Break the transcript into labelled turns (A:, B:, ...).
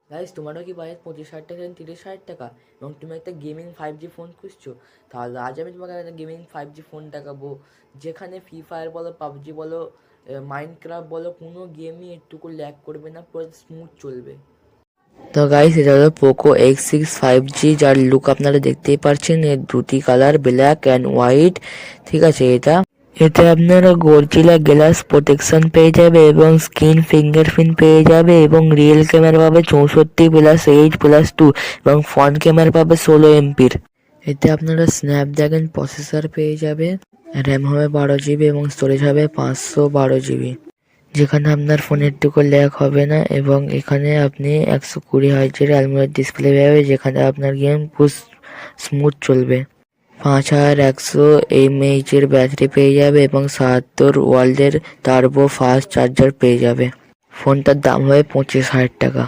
A: Guys, তোমারও কি budget 25,000 টাকা 30,000 টাকা এবং তুমি একটা গেমিং 5G ফোন খুঁজছো? তাহলে আজ আমি তোমাকে একটা গেমিং 5G ফোন দেখাবো, যেখানে ফ্রি ফায়ার বলো, পাবজি বলো, মাইনক্রাফট বলো, কোনো গেমই একটুকু ল্যাগ করবে না, পুরো স্মুথ চলবে। তো গাইস, এটা হলো পোকো X6 5G, যার লুক আপনারা দেখতেই পারছেন। এর দুটি কালার, ব্ল্যাক অ্যান্ড হোয়াইট। ঠিক আছে, এতে আপনারা গর্জিলা গ্লাস প্রোটেকশন পেয়ে যাবে এবং স্ক্রিন ফিঙ্গারপ্রিন্ট পেয়ে যাবে এবং রিয়েল ক্যামেরা পাবে 64+8+2 এবং ফ্রন্ট ক্যামেরা পাবে 16 MP। এতে আপনারা স্ন্যাপড্রাগন প্রসেসর পেয়ে যাবে, র্যাম হবে 12 GB এবং স্টোরেজ হবে 512 GB, যেখানে আপনার ফোনের টুকু ল্যাগ হবে না। এবং এখানে আপনি 120 হার্জের অ্যামোলেড ডিসপ্লে পাবে, যেখানে আপনার গেম পুরো স্মুথ চলবে। 5100 mAh ব্যাটারি পেয়ে যাবে এবং 77 ওয়াটের টার্বো ফাস্ট চার্জার পেয়ে যাবে। ফোনটার দাম হবে 25,000 টাকা।